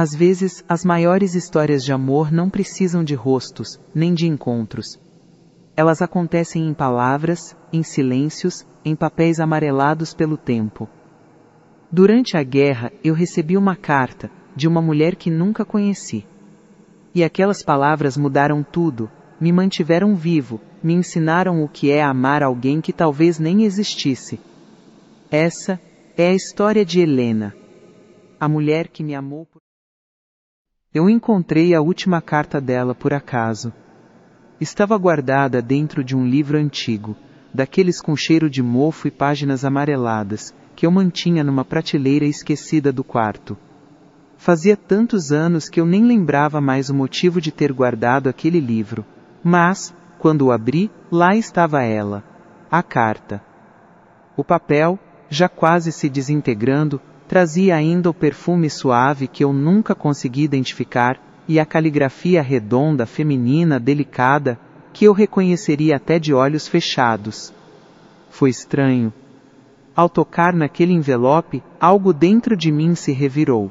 Às vezes, as maiores histórias de amor não precisam de rostos, nem de encontros. Elas acontecem em palavras, em silêncios, em papéis amarelados pelo tempo. Durante a guerra, eu recebi uma carta, de uma mulher que nunca conheci. E aquelas palavras mudaram tudo, me mantiveram vivo, me ensinaram o que é amar alguém que talvez nem existisse. Essa é a história de Helena, a mulher que me amou por... Eu encontrei a última carta dela por acaso. Estava guardada dentro de um livro antigo, daqueles com cheiro de mofo e páginas amareladas, que eu mantinha numa prateleira esquecida do quarto. Fazia tantos anos que eu nem lembrava mais o motivo de ter guardado aquele livro. Mas, quando o abri, lá estava ela, a carta. O papel, já quase se desintegrando, trazia ainda o perfume suave que eu nunca consegui identificar, e a caligrafia redonda, feminina, delicada, que eu reconheceria até de olhos fechados. Foi estranho. Ao tocar naquele envelope, algo dentro de mim se revirou.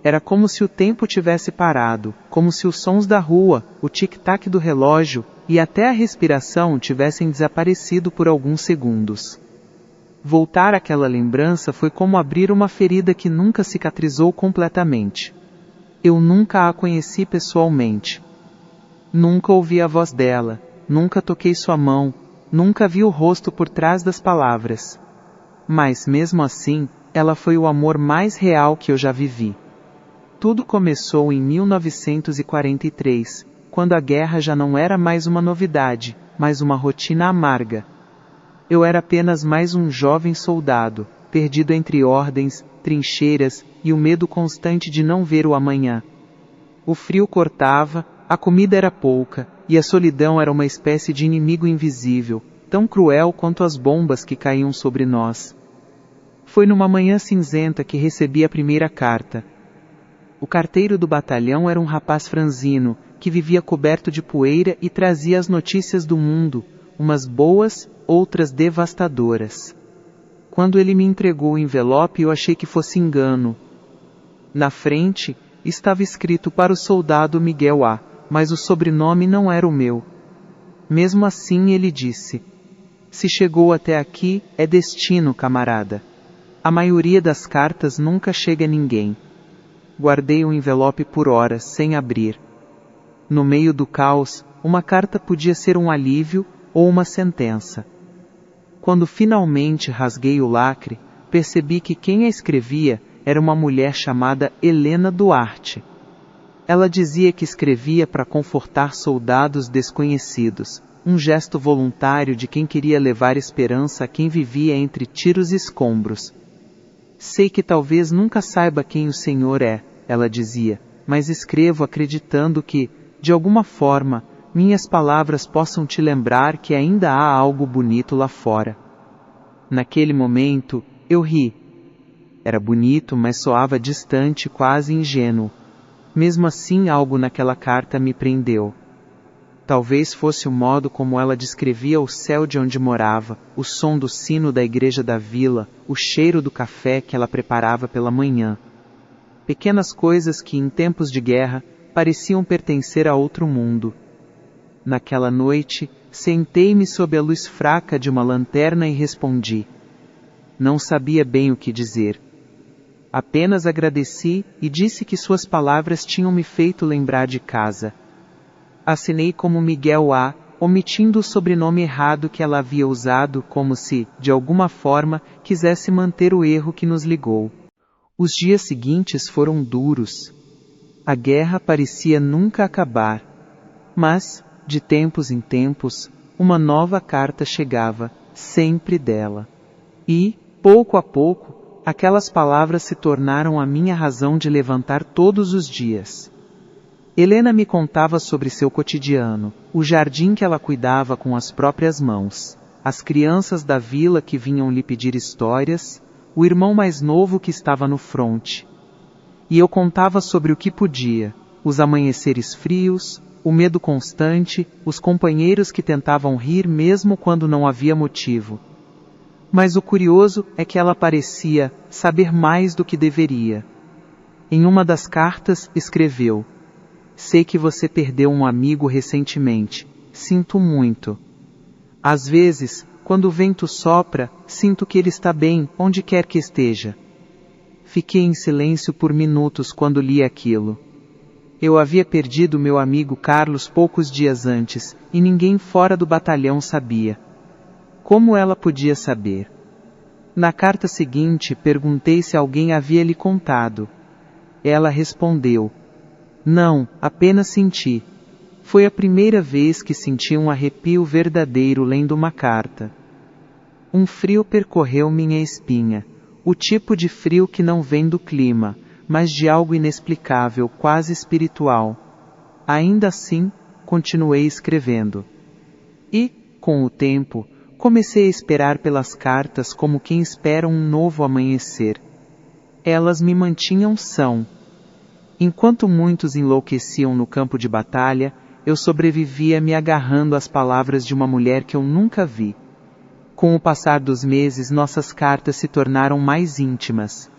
Era como se o tempo tivesse parado, como se os sons da rua, o tic-tac do relógio e até a respiração tivessem desaparecido por alguns segundos. Voltar àquela lembrança foi como abrir uma ferida que nunca cicatrizou completamente. Eu nunca a conheci pessoalmente. Nunca ouvi a voz dela, nunca toquei sua mão, nunca vi o rosto por trás das palavras. Mas, mesmo assim, ela foi o amor mais real que eu já vivi. Tudo começou em 1943, quando a guerra já não era mais uma novidade, mas uma rotina amarga. Eu era apenas mais um jovem soldado, perdido entre ordens, trincheiras e o medo constante de não ver o amanhã. O frio cortava, a comida era pouca, e a solidão era uma espécie de inimigo invisível, tão cruel quanto as bombas que caíam sobre nós. Foi numa manhã cinzenta que recebi a primeira carta. O carteiro do batalhão era um rapaz franzino, que vivia coberto de poeira e trazia as notícias do mundo, umas boas, outras devastadoras. Quando ele me entregou o envelope, eu achei que fosse engano. Na frente, estava escrito para o soldado Miguel A., mas o sobrenome não era o meu. Mesmo assim, ele disse: "Se chegou até aqui, é destino, camarada. A maioria das cartas nunca chega a ninguém." Guardei o envelope por horas, sem abrir. No meio do caos, uma carta podia ser um alívio ou uma sentença. Quando finalmente rasguei o lacre, percebi que quem a escrevia era uma mulher chamada Helena Duarte. Ela dizia que escrevia para confortar soldados desconhecidos, um gesto voluntário de quem queria levar esperança a quem vivia entre tiros e escombros. "Sei que talvez nunca saiba quem o Senhor é", ela dizia, "mas escrevo acreditando que, de alguma forma, minhas palavras possam te lembrar que ainda há algo bonito lá fora." Naquele momento, eu ri. Era bonito, mas soava distante, quase ingênuo. Mesmo assim, algo naquela carta me prendeu. Talvez fosse o modo como ela descrevia o céu de onde morava, o som do sino da igreja da vila, o cheiro do café que ela preparava pela manhã. Pequenas coisas que, em tempos de guerra, pareciam pertencer a outro mundo. Naquela noite, sentei-me sob a luz fraca de uma lanterna e respondi. Não sabia bem o que dizer. Apenas agradeci e disse que suas palavras tinham me feito lembrar de casa. Assinei como Miguel A., omitindo o sobrenome errado que ela havia usado, como se, de alguma forma, quisesse manter o erro que nos ligou. Os dias seguintes foram duros. A guerra parecia nunca acabar. Mas, de tempos em tempos, uma nova carta chegava, sempre dela. E, pouco a pouco, aquelas palavras se tornaram a minha razão de levantar todos os dias. Helena me contava sobre seu cotidiano, o jardim que ela cuidava com as próprias mãos, as crianças da vila que vinham lhe pedir histórias, o irmão mais novo que estava no fronte. E eu contava sobre o que podia, os amanheceres frios, o medo constante, os companheiros que tentavam rir mesmo quando não havia motivo. Mas o curioso é que ela parecia saber mais do que deveria. Em uma das cartas, escreveu: sei que você perdeu um amigo recentemente. Sinto muito. Às vezes, quando o vento sopra, sinto que ele está bem, onde quer que esteja. Fiquei em silêncio por minutos quando li aquilo. Eu havia perdido meu amigo Carlos poucos dias antes, e ninguém fora do batalhão sabia. Como ela podia saber? Na carta seguinte, perguntei se alguém havia lhe contado. Ela respondeu: não, apenas senti. Foi a primeira vez que senti um arrepio verdadeiro lendo uma carta. Um frio percorreu minha espinha, o tipo de frio que não vem do clima, mas de algo inexplicável, quase espiritual. Ainda assim, continuei escrevendo. E, com o tempo, comecei a esperar pelas cartas como quem espera um novo amanhecer. Elas me mantinham são. Enquanto muitos enlouqueciam no campo de batalha, eu sobrevivia me agarrando às palavras de uma mulher que eu nunca vi. Com o passar dos meses, nossas cartas se tornaram mais íntimas.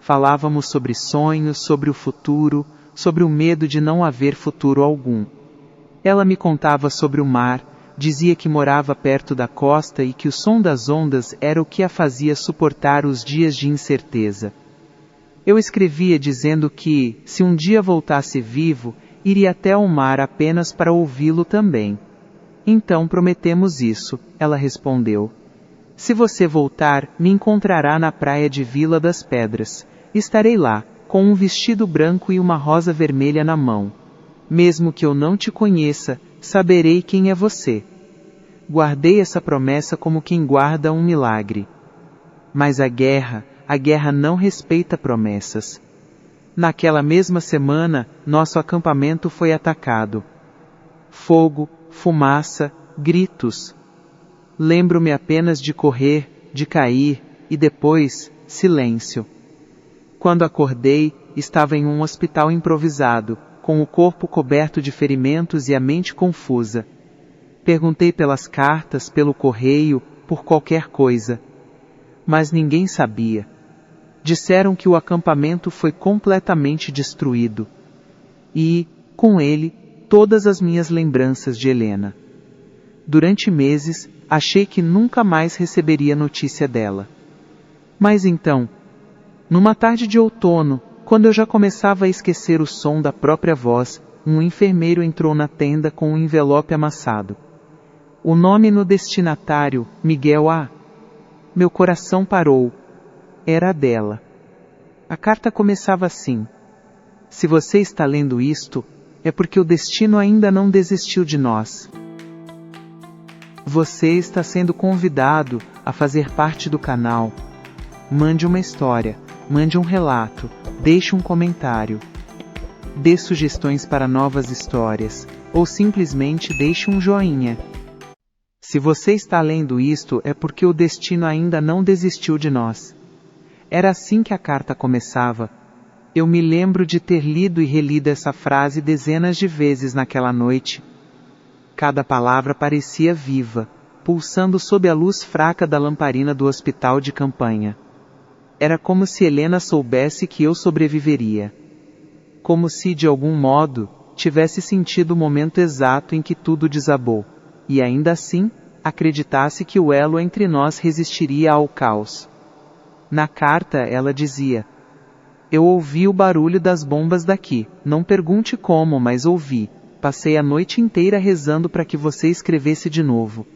Falávamos sobre sonhos, sobre o futuro, sobre o medo de não haver futuro algum. Ela me contava sobre o mar, dizia que morava perto da costa e que o som das ondas era o que a fazia suportar os dias de incerteza. Eu escrevia dizendo que, se um dia voltasse vivo, iria até ao mar apenas para ouvi-lo também. Então prometemos isso, ela respondeu. Se você voltar, me encontrará na praia de Vila das Pedras. Estarei lá, com um vestido branco e uma rosa vermelha na mão. Mesmo que eu não te conheça, saberei quem é você. Guardei essa promessa como quem guarda um milagre. Mas a guerra não respeita promessas. Naquela mesma semana, nosso acampamento foi atacado. Fogo, fumaça, gritos. Lembro-me apenas de correr, de cair, e depois, silêncio. Quando acordei, estava em um hospital improvisado, com o corpo coberto de ferimentos e a mente confusa. Perguntei pelas cartas, pelo correio, por qualquer coisa. Mas ninguém sabia. Disseram que o acampamento foi completamente destruído. E, com ele, todas as minhas lembranças de Helena. Durante meses, achei que nunca mais receberia notícia dela. Mas então, numa tarde de outono, quando eu já começava a esquecer o som da própria voz, um enfermeiro entrou na tenda com um envelope amassado. O nome no destinatário, Miguel A. Meu coração parou. Era dela. A carta começava assim: se você está lendo isto, é porque o destino ainda não desistiu de nós. Você está sendo convidado a fazer parte do canal. Mande uma história, mande um relato, deixe um comentário. Dê sugestões para novas histórias, ou simplesmente deixe um joinha. Se você está lendo isto, é porque o destino ainda não desistiu de nós. Era assim que a carta começava. Eu me lembro de ter lido e relido essa frase dezenas de vezes naquela noite. Cada palavra parecia viva, pulsando sob a luz fraca da lamparina do hospital de campanha. Era como se Helena soubesse que eu sobreviveria. Como se, de algum modo, tivesse sentido o momento exato em que tudo desabou. E ainda assim, acreditasse que o elo entre nós resistiria ao caos. Na carta, ela dizia: eu ouvi o barulho das bombas daqui, não pergunte como, mas ouvi. Passei a noite inteira rezando para que você escrevesse de novo.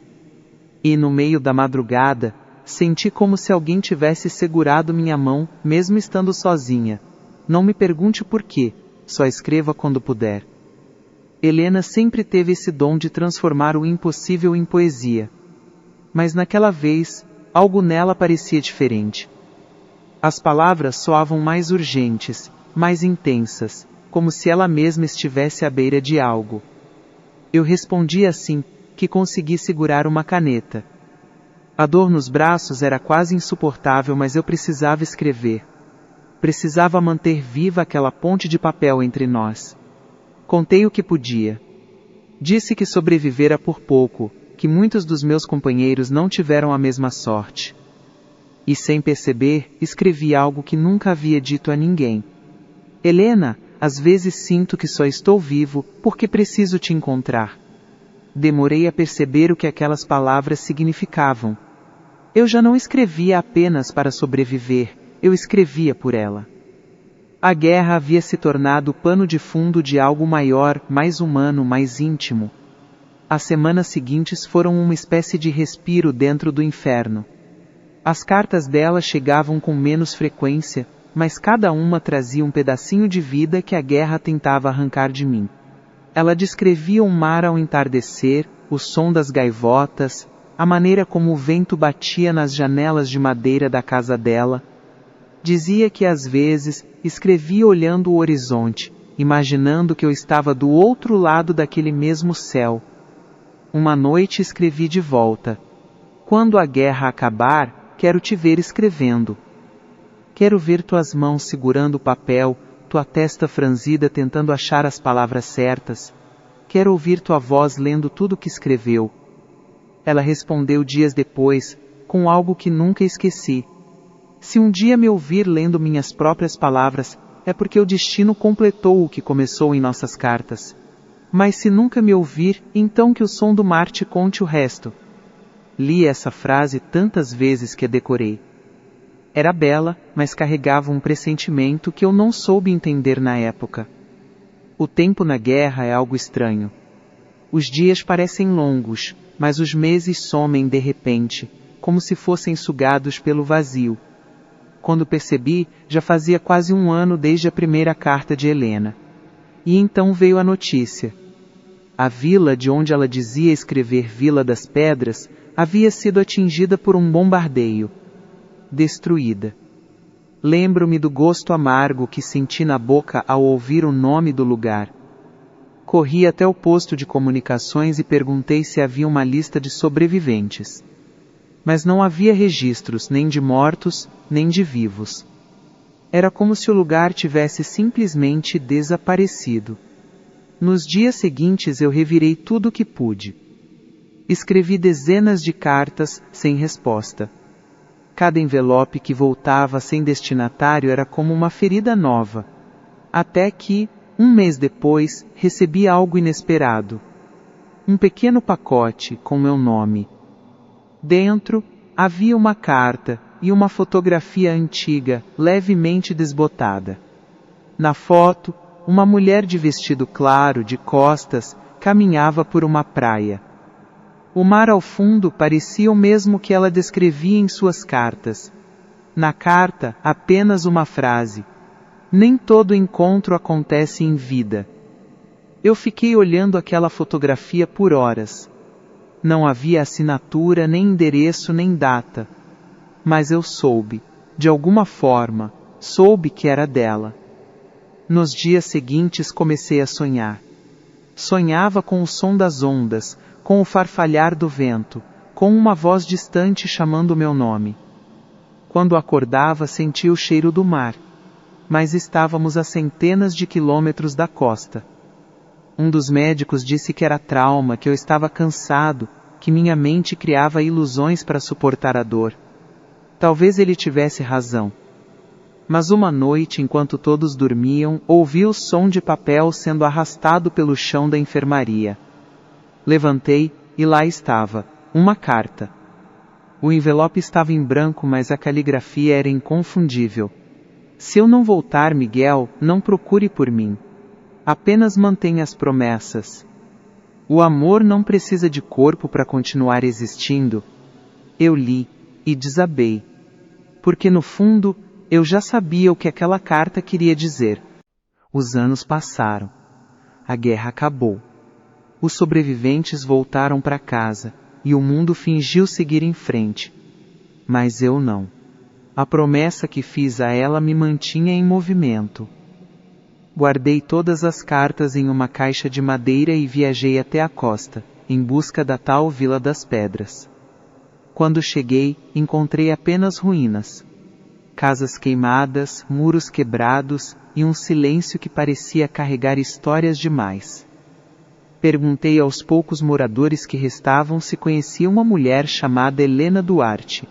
E no meio da madrugada, senti como se alguém tivesse segurado minha mão, mesmo estando sozinha. Não me pergunte por quê, só escreva quando puder. Helena sempre teve esse dom de transformar o impossível em poesia. Mas naquela vez, algo nela parecia diferente. As palavras soavam mais urgentes, mais intensas, como se ela mesma estivesse à beira de algo. Eu respondi assim, que consegui segurar uma caneta. A dor nos braços era quase insuportável, mas eu precisava escrever. Precisava manter viva aquela ponte de papel entre nós. Contei o que podia. Disse que sobrevivera por pouco, que muitos dos meus companheiros não tiveram a mesma sorte. E sem perceber, escrevi algo que nunca havia dito a ninguém. Helena, às vezes sinto que só estou vivo porque preciso te encontrar. Demorei a perceber o que aquelas palavras significavam. Eu já não escrevia apenas para sobreviver, eu escrevia por ela. A guerra havia se tornado o pano de fundo de algo maior, mais humano, mais íntimo. As semanas seguintes foram uma espécie de respiro dentro do inferno. As cartas dela chegavam com menos frequência, mas cada uma trazia um pedacinho de vida que a guerra tentava arrancar de mim. Ela descrevia o mar ao entardecer, o som das gaivotas, a maneira como o vento batia nas janelas de madeira da casa dela. Dizia que às vezes escrevia olhando o horizonte, imaginando que eu estava do outro lado daquele mesmo céu. Uma noite escrevi de volta. Quando a guerra acabar, quero te ver escrevendo. Quero ver tuas mãos segurando o papel, tua testa franzida tentando achar as palavras certas. Quero ouvir tua voz lendo tudo o que escreveu. Ela respondeu dias depois, com algo que nunca esqueci. Se um dia me ouvir lendo minhas próprias palavras, é porque o destino completou o que começou em nossas cartas. Mas se nunca me ouvir, então que o som do mar te conte o resto. Li essa frase tantas vezes que a decorei. Era bela, mas carregava um pressentimento que eu não soube entender na época. O tempo na guerra é algo estranho. Os dias parecem longos, mas os meses somem de repente, como se fossem sugados pelo vazio. Quando percebi, já fazia quase um ano desde a primeira carta de Helena. E então veio a notícia. A vila de onde ela dizia escrever Vila das Pedras havia sido atingida por um bombardeio. Destruída. Lembro-me do gosto amargo que senti na boca ao ouvir o nome do lugar. Corri até o posto de comunicações e perguntei se havia uma lista de sobreviventes. Mas não havia registros nem de mortos, nem de vivos. Era como se o lugar tivesse simplesmente desaparecido. Nos dias seguintes eu revirei tudo o que pude. Escrevi dezenas de cartas sem resposta. Cada envelope que voltava sem destinatário era como uma ferida nova. Até que, um mês depois, recebi algo inesperado. Um pequeno pacote com meu nome. Dentro, havia uma carta e uma fotografia antiga, levemente desbotada. Na foto, uma mulher de vestido claro, de costas, caminhava por uma praia. O mar ao fundo parecia o mesmo que ela descrevia em suas cartas. Na carta, apenas uma frase. Nem todo encontro acontece em vida. Eu fiquei olhando aquela fotografia por horas. Não havia assinatura, nem endereço, nem data. Mas eu soube, de alguma forma, soube que era dela. Nos dias seguintes comecei a sonhar. Sonhava com o som das ondas, com o farfalhar do vento, com uma voz distante chamando meu nome. Quando acordava, sentia o cheiro do mar. Mas estávamos a centenas de quilômetros da costa. Um dos médicos disse que era trauma, que eu estava cansado, que minha mente criava ilusões para suportar a dor. Talvez ele tivesse razão. Mas uma noite, enquanto todos dormiam, ouvi o som de papel sendo arrastado pelo chão da enfermaria. Levantei, e lá estava, uma carta. O envelope estava em branco, mas a caligrafia era inconfundível. Se eu não voltar, Miguel, não procure por mim. Apenas mantenha as promessas. O amor não precisa de corpo para continuar existindo. Eu li, e desabei. Porque no fundo, eu já sabia o que aquela carta queria dizer. Os anos passaram. A guerra acabou. Os sobreviventes voltaram para casa, e o mundo fingiu seguir em frente. Mas eu não. A promessa que fiz a ela me mantinha em movimento. Guardei todas as cartas em uma caixa de madeira e viajei até a costa, em busca da tal Vila das Pedras. Quando cheguei, encontrei apenas ruínas. Casas queimadas, muros quebrados e um silêncio que parecia carregar histórias demais. Perguntei aos poucos moradores que restavam se conheciam uma mulher chamada Helena Duarte.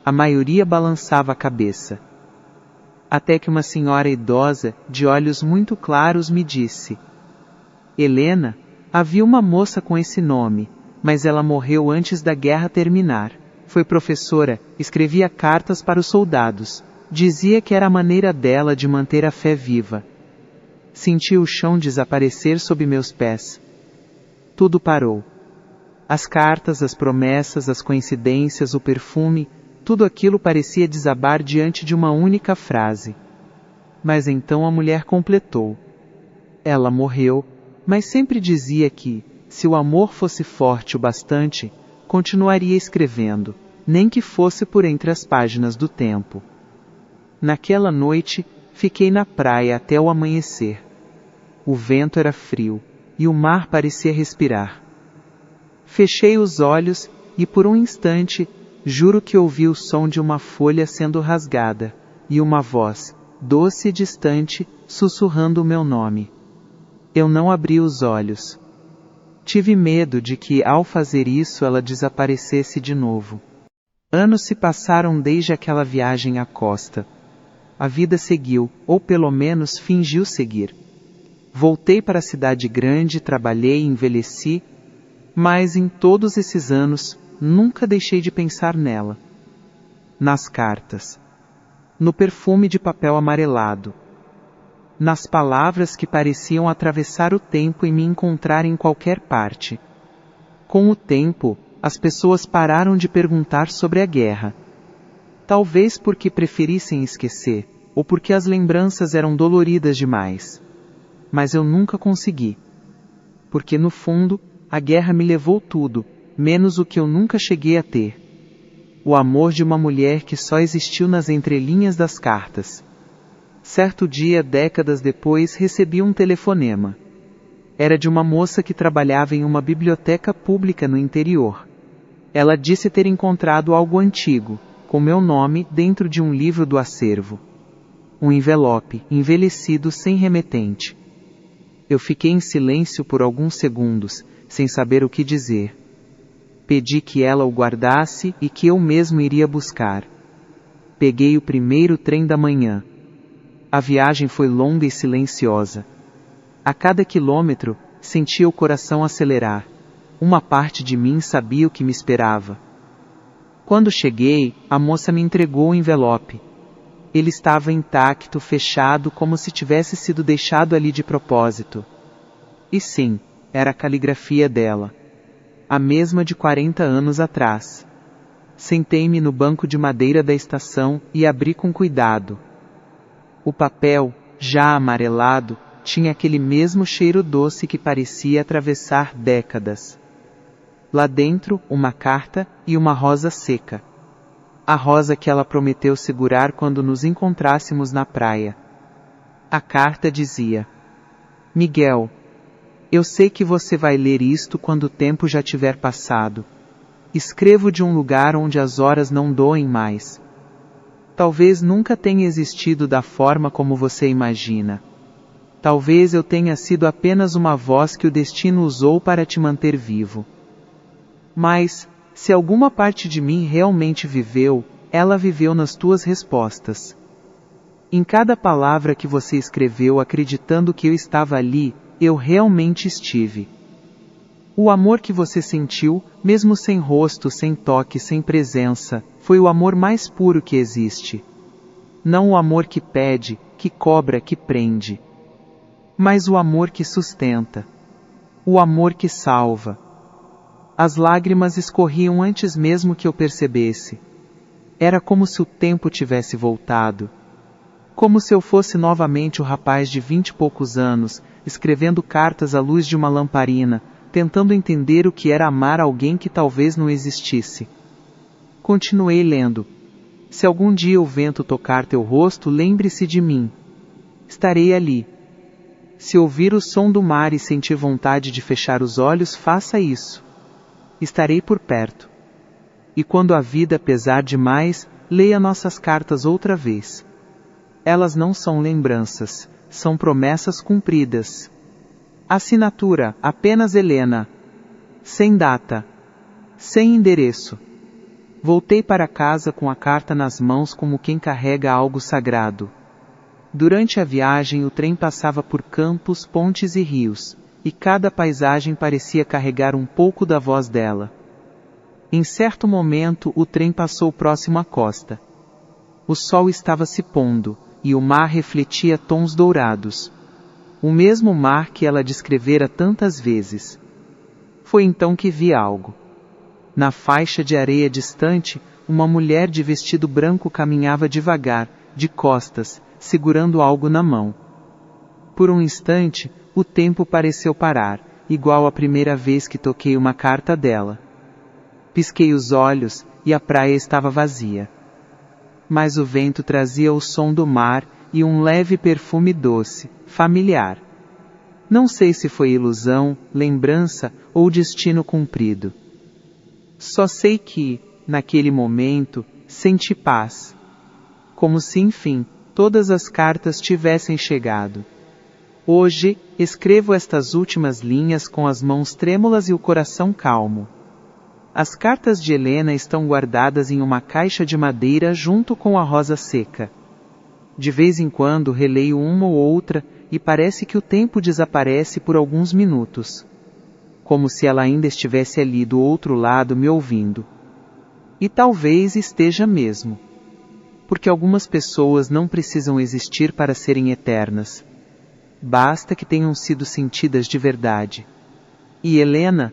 A maioria balançava a cabeça. Até que uma senhora idosa, de olhos muito claros, me disse: Helena, havia uma moça com esse nome, mas ela morreu antes da guerra terminar. Foi professora, escrevia cartas para os soldados. Dizia que era a maneira dela de manter a fé viva. Senti o chão desaparecer sob meus pés. Tudo parou. As cartas, as promessas, as coincidências, o perfume, tudo aquilo parecia desabar diante de uma única frase. Mas então a mulher completou. Ela morreu, mas sempre dizia que, se o amor fosse forte o bastante, continuaria escrevendo, nem que fosse por entre as páginas do tempo. Naquela noite, fiquei na praia até o amanhecer. O vento era frio, e o mar parecia respirar. Fechei os olhos e por um instante, juro que ouvi o som de uma folha sendo rasgada, e uma voz, doce e distante, sussurrando o meu nome. Eu não abri os olhos. Tive medo de que, ao fazer isso, ela desaparecesse de novo. Anos se passaram desde aquela viagem à costa. A vida seguiu, ou pelo menos fingiu seguir. Voltei para a cidade grande, trabalhei, envelheci, mas em todos esses anos, nunca deixei de pensar nela. Nas cartas. No perfume de papel amarelado. Nas palavras que pareciam atravessar o tempo e me encontrar em qualquer parte. Com o tempo, as pessoas pararam de perguntar sobre a guerra. Talvez porque preferissem esquecer, ou porque as lembranças eram doloridas demais. Mas eu nunca consegui. Porque no fundo, a guerra me levou tudo, menos o que eu nunca cheguei a ter. O amor de uma mulher que só existiu nas entrelinhas das cartas. Certo dia, décadas depois, recebi um telefonema. Era de uma moça que trabalhava em uma biblioteca pública no interior. Ela disse ter encontrado algo antigo, com meu nome, dentro de um livro do acervo. Um envelope, envelhecido, sem remetente. Eu fiquei em silêncio por alguns segundos, sem saber o que dizer. Pedi que ela o guardasse e que eu mesmo iria buscar. Peguei o primeiro trem da manhã. A viagem foi longa e silenciosa. A cada quilômetro, sentia o coração acelerar. Uma parte de mim sabia o que me esperava. Quando cheguei, a moça me entregou o envelope. Ele estava intacto, fechado, como se tivesse sido deixado ali de propósito. E sim, era a caligrafia dela. A mesma de 40 anos atrás. Sentei-me no banco de madeira da estação e abri com cuidado. O papel, já amarelado, tinha aquele mesmo cheiro doce que parecia atravessar décadas. Lá dentro, uma carta e uma rosa seca. A rosa que ela prometeu segurar quando nos encontrássemos na praia. A carta dizia: Miguel, eu sei que você vai ler isto quando o tempo já tiver passado. Escrevo de um lugar onde as horas não doem mais. Talvez nunca tenha existido da forma como você imagina. Talvez eu tenha sido apenas uma voz que o destino usou para te manter vivo. Mas, se alguma parte de mim realmente viveu, ela viveu nas tuas respostas. Em cada palavra que você escreveu acreditando que eu estava ali, eu realmente estive. O amor que você sentiu, mesmo sem rosto, sem toque, sem presença, foi o amor mais puro que existe. Não o amor que pede, que cobra, que prende. Mas o amor que sustenta. O amor que salva. As lágrimas escorriam antes mesmo que eu percebesse. Era como se o tempo tivesse voltado. Como se eu fosse novamente o rapaz de 20 e poucos anos, escrevendo cartas à luz de uma lamparina, tentando entender o que era amar alguém que talvez não existisse. Continuei lendo. Se algum dia o vento tocar teu rosto, lembre-se de mim. Estarei ali. Se ouvir o som do mar e sentir vontade de fechar os olhos, faça isso. Estarei por perto. E quando a vida pesar demais, leia nossas cartas outra vez. Elas não são lembranças, são promessas cumpridas. Assinatura, apenas Helena. Sem data. Sem endereço. Voltei para casa com a carta nas mãos como quem carrega algo sagrado. Durante a viagem o trem passava por campos, pontes e rios, e cada paisagem parecia carregar um pouco da voz dela. Em certo momento o trem passou próximo à costa. O sol estava se pondo, e o mar refletia tons dourados. O mesmo mar que ela descrevera tantas vezes. Foi então que vi algo. Na faixa de areia distante, uma mulher de vestido branco caminhava devagar, de costas, segurando algo na mão. Por um instante, o tempo pareceu parar, igual à primeira vez que toquei uma carta dela. Pisquei os olhos, e a praia estava vazia. Mas o vento trazia o som do mar e um leve perfume doce, familiar. Não sei se foi ilusão, lembrança ou destino cumprido. Só sei que, naquele momento, senti paz. Como se, enfim, todas as cartas tivessem chegado. Hoje, escrevo estas últimas linhas com as mãos trêmulas e o coração calmo. As cartas de Helena estão guardadas em uma caixa de madeira junto com a rosa seca. De vez em quando releio uma ou outra e parece que o tempo desaparece por alguns minutos. Como se ela ainda estivesse ali do outro lado me ouvindo. E talvez esteja mesmo. Porque algumas pessoas não precisam existir para serem eternas. Basta que tenham sido sentidas de verdade. E Helena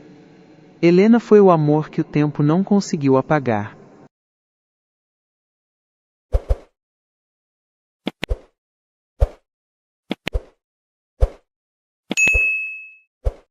foi o amor que o tempo não conseguiu apagar.